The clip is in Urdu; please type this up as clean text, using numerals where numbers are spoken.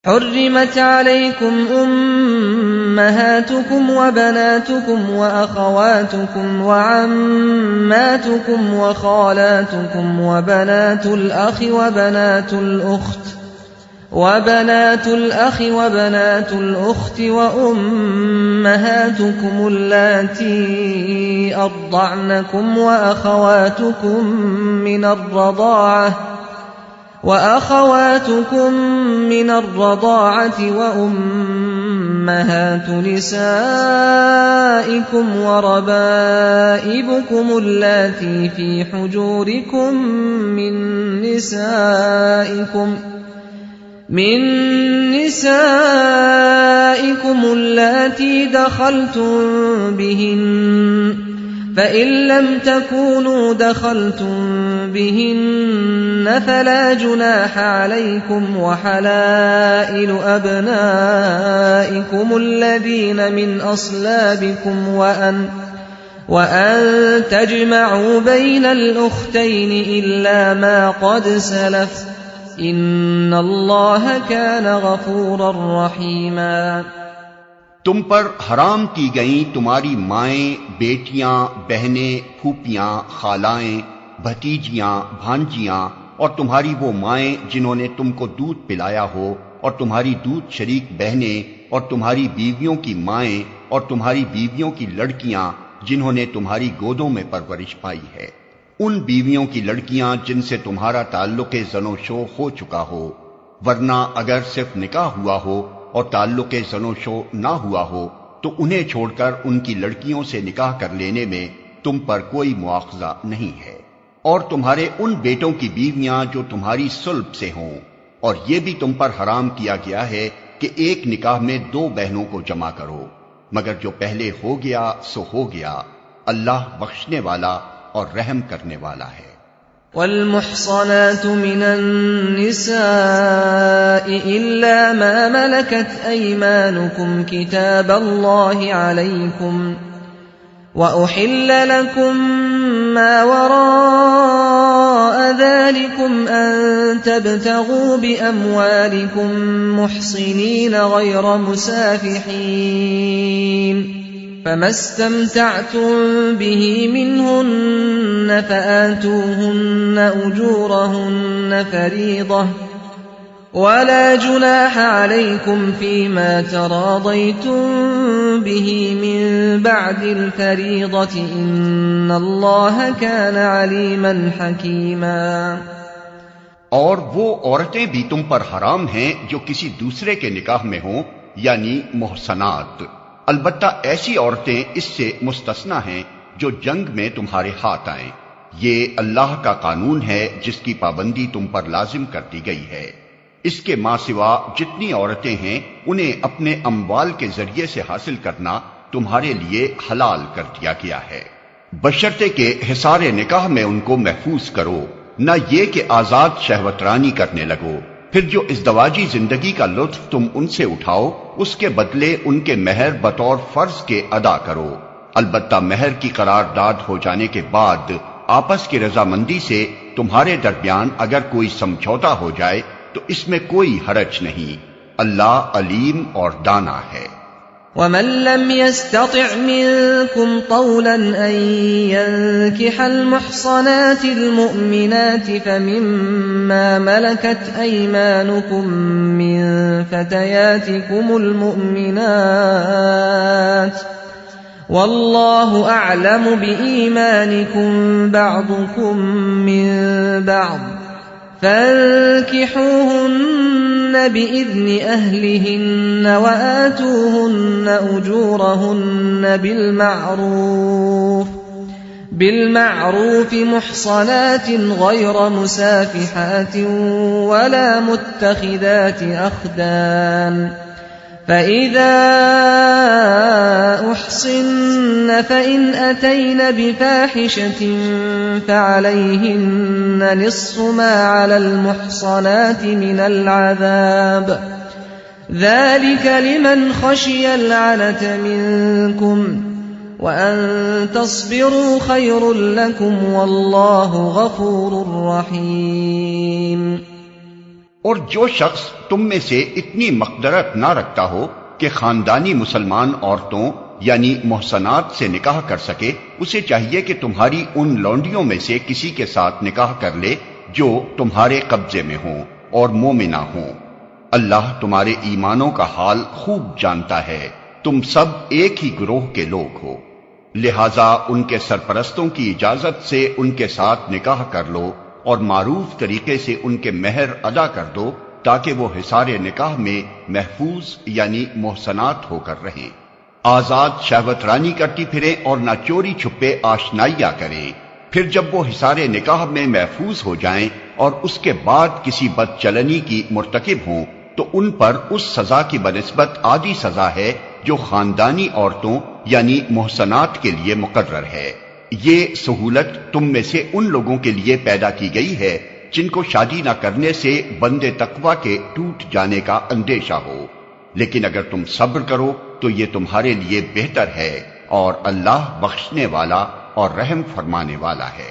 حرمت عليكم أمهاتكم وبناتكم وأخواتكم وعماتكم وخالاتكم وبنات الأخ وبنات الأخت وأمهاتكم اللاتي أرضعنكم وأخواتكم من الرضاعة وأمهات نسائكم وربائبكم اللاتي في حجوركم من نسائكم اللاتي دخلتم بهن فإن لم تكونوا دخلتم بهن فلا جناح عليكم وحلائل أبنائكم الذين من أصلابكم وأن تجمعوا بين الأختين إلا ما قد سلف إن الله كان غفورا رحيما۔ تم پر حرام کی گئیں تمہاری مائیں، بیٹیاں، بہنیں، پھوپھیاں، خالائیں، بھتیجیاں، بھانجیاں، اور تمہاری وہ مائیں جنہوں نے تم کو دودھ پلایا ہو، اور تمہاری دودھ شریک بہنیں، اور تمہاری بیویوں کی مائیں، اور تمہاری بیویوں کی لڑکیاں جنہوں نے تمہاری گودوں میں پرورش پائی ہے، ان بیویوں کی لڑکیاں جن سے تمہارا تعلق زن و شو ہو چکا ہو، ورنہ اگر صرف نکاح ہوا ہو اور تعلق زن و شو نہ ہوا ہو تو انہیں چھوڑ کر ان کی لڑکیوں سے نکاح کر لینے میں تم پر کوئی مواخذہ نہیں ہے، اور تمہارے ان بیٹوں کی بیویاں جو تمہاری صلب سے ہوں، اور یہ بھی تم پر حرام کیا گیا ہے کہ ایک نکاح میں 2 بہنوں کو جمع کرو، مگر جو پہلے ہو گیا سو ہو گیا، اللہ بخشنے والا اور رحم کرنے والا ہے۔ والمحصنات من النساء إلا ما ملكت أيمانكم كتاب الله عليكم وأحل لكم ما وراء ذلكم أن تبتغوا بأموالكم محصنين غير مسافحين فما استمتعتم به منهن فآتوهن أجورهن فريضة ولا جناح عليكم فيما تراضيتم به من بعد الفريضة إن الله كان عليما حكيما۔ اور وہ عورتیں بھی تم پر حرام ہیں جو کسی دوسرے کے نکاح میں ہوں، یعنی محصنات، البتہ ایسی عورتیں اس سے مستثنی ہیں جو جنگ میں تمہارے ہاتھ آئیں۔ یہ اللہ کا قانون ہے جس کی پابندی تم پر لازم کر دی گئی ہے۔ اس کے ماں سوا جتنی عورتیں ہیں انہیں اپنے اموال کے ذریعے سے حاصل کرنا تمہارے لیے حلال کر دیا گیا ہے، بشرطے کہ حصار نکاح میں ان کو محفوظ کرو، نہ یہ کہ آزاد شہوت رانی کرنے لگو۔ پھر جو ازدواجی زندگی کا لطف تم ان سے اٹھاؤ اس کے بدلے ان کے مہر بطور فرض کے ادا کرو، البتہ مہر کی قرارداد ہو جانے کے بعد آپس کی رضامندی سے تمہارے درمیان اگر کوئی سمجھوتا ہو جائے تو اس میں کوئی حرج نہیں، اللہ علیم اور دانا ہے۔ ومن لم يستطع منكم طولا أن ينكح المحصنات المؤمنات فمما ملكت أيمانكم من فتياتكم المؤمنات والله أعلم بإيمانكم بعضكم من بعض فانكحوهن بإذن أهلهن وآتوهن أجورهن بالمعروف محصنات غير مسافحات ولا متخذات أخدان فإذا أحصن فإن أتين بفاحشة فعليهن نصف ما على المحصنات من العذاب ذلك لمن خشي العنة منكم وأن تصبروا خير لكم والله غفور رحيم۔ اور جو شخص تم میں سے اتنی مقدرت نہ رکھتا ہو کہ خاندانی مسلمان عورتوں یعنی محصنات سے نکاح کر سکے، اسے چاہیے کہ تمہاری ان لونڈیوں میں سے کسی کے ساتھ نکاح کر لے جو تمہارے قبضے میں ہوں اور مومنہ ہوں۔ اللہ تمہارے ایمانوں کا حال خوب جانتا ہے، تم سب ایک ہی گروہ کے لوگ ہو، لہذا ان کے سرپرستوں کی اجازت سے ان کے ساتھ نکاح کر لو اور معروف طریقے سے ان کے مہر ادا کر دو تاکہ وہ حصار نکاح میں محفوظ یعنی محصنات ہو کر رہیں، آزاد شہوت رانی کرتی پھریں اور نہ چوری چھپے آشنائیاں کریں۔ پھر جب وہ حصار نکاح میں محفوظ ہو جائیں اور اس کے بعد کسی بد چلنی کی مرتکب ہوں تو ان پر اس سزا کی بنسبت آدھی سزا ہے جو خاندانی عورتوں یعنی محصنات کے لیے مقرر ہے۔ یہ سہولت تم میں سے ان لوگوں کے لیے پیدا کی گئی ہے جن کو شادی نہ کرنے سے بندے تقوی کے ٹوٹ جانے کا اندیشہ ہو، لیکن اگر تم صبر کرو تو یہ تمہارے لیے بہتر ہے، اور اللہ بخشنے والا اور رحم فرمانے والا ہے۔